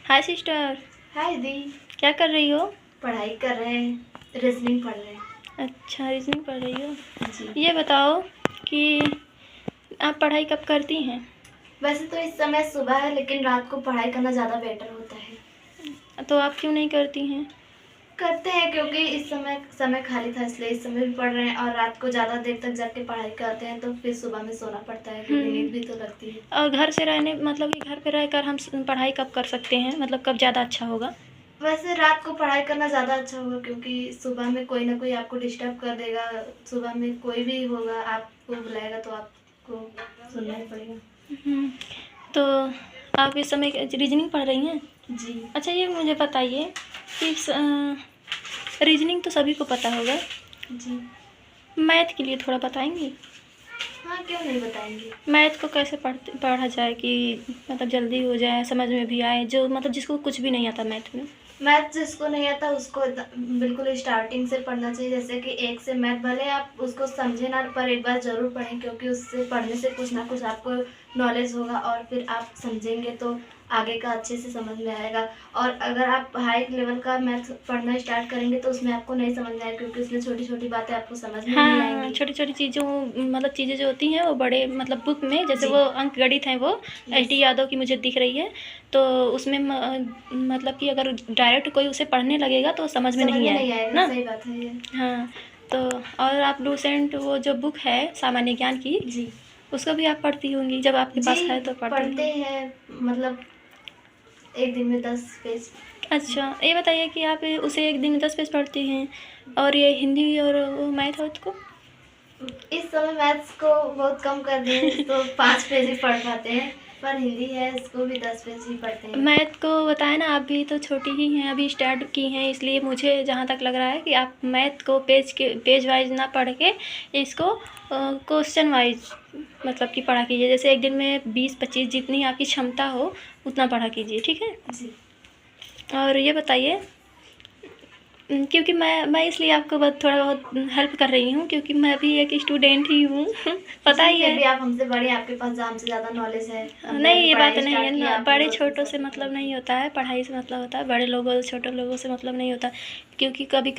हाय sister. हाय दी। क्या कर रही हो? पढ़ाई कर रहे हैं, रीजनिंग पढ़ रहे हैं। अच्छा, रीजनिंग पढ़ रही हो। जी। ये बताओ कि आप पढ़ाई कब करती हैं? वैसे तो इस समय सुबह है, लेकिन रात को पढ़ाई करना ज़्यादा बेटर होता है। तो आप क्यों नहीं करती हैं? करते हैं क्योंकि इस समय खाली था, इसलिए इस समय भी पढ़ रहे हैं। और रात को ज़्यादा देर तक जाके पढ़ाई करते हैं तो फिर सुबह में सोना पड़ता है, क्योंकि नींद भी तो लगती है। और घर से रहने मतलब कि घर पे रहकर हम पढ़ाई कब कर सकते हैं, मतलब कब ज़्यादा अच्छा होगा? वैसे रात को पढ़ाई करना ज़्यादा अच्छा होगा, क्योंकि सुबह में कोई ना कोई आपको डिस्टर्ब कर देगा। सुबह में कोई भी होगा, आपको बुलाएगा तो आपको सुनना ही पड़ेगा। तो आप इस समय रीजनिंग पढ़ रही हैं? जी। अच्छा, ये मुझे बताइए कि रीजनिंग तो सभी को पता होगा, जी। मैथ के लिए थोड़ा बताएंगी? हाँ, क्यों नहीं बताएंगे। मैथ को कैसे पढ़ा जाए कि मतलब जल्दी हो जाए, समझ में भी आए, जो मतलब जिसको कुछ भी नहीं आता मैथ में। मैथ जिसको नहीं आता उसको बिल्कुल स्टार्टिंग से पढ़ना चाहिए। जैसे कि एक से मैथ, भले आप उसको समझे ना, पर एक बार ज़रूर पढ़ें, क्योंकि उससे पढ़ने से कुछ ना कुछ आपको नॉलेज होगा और फिर आप समझेंगे तो आगे का अच्छे से समझ में आएगा। और अगर आप हाई लेवल का मैथ पढ़ना स्टार्ट करेंगे तो उसमें आपको नहीं समझ में आएगा, क्योंकि उसमें छोटी छोटी बातें आपको समझ में नहीं हाँ, आएंगी। छोटी छोटी चीज़ों मतलब चीज़ें जो होती हैं वो बड़े मतलब बुक में, जैसे जी। वो अंक गणित हैं वो एच डी यादव की मुझे दिख रही है। तो उसमें मतलब कि अगर डायरेक्ट कोई उसे पढ़ने लगेगा तो समझ में नहीं आएगा ना। सही बात है ये। हाँ, तो और आप लूसेंट वो जो बुक है सामान्य ज्ञान की, जी। उसको भी आप पढ़ती होंगी, जब आपके पास है तो पढ़ती पढ़ते होंगी। हैं, मतलब एक दिन में 10 पेज। अच्छा, ये बताइए कि आप उसे एक दिन में 10 पेज पढ़ती हैं, और ये हिंदी और वो मैथ को? इस समय मैथ्स को बहुत कम कर दिए हैं, तो 5 पेज ही पढ़ पाते हैं। पर हिंदी है, इसको भी 10 पेज ही पढ़ते हैं। मैथ को बताएं ना, आप भी तो छोटी ही हैं, अभी स्टार्ट की हैं, इसलिए मुझे जहाँ तक लग रहा है कि आप मैथ को पेज वाइज ना पढ़ के इसको क्वेश्चन वाइज मतलब कि पढ़ा कीजिए। जैसे एक दिन में 20-25 जितनी आपकी क्षमता हो उतना पढ़ा कीजिए, ठीक है? जी। और ये बताइए, क्योंकि मैं इसलिए आपको थोड़ा बहुत हेल्प कर रही हूँ, क्योंकि मैं भी एक स्टूडेंट ही हूँ पता ही है। भी आप हमसे बड़े, आपके पास हमसे ज़्यादा नॉलेज है। नहीं, ये बात नहीं है ना, बड़े छोटों से मतलब नहीं होता है, पढ़ाई से मतलब होता है, बड़े लोगों छोटे लोगों से मतलब नहीं होता, क्योंकि कभी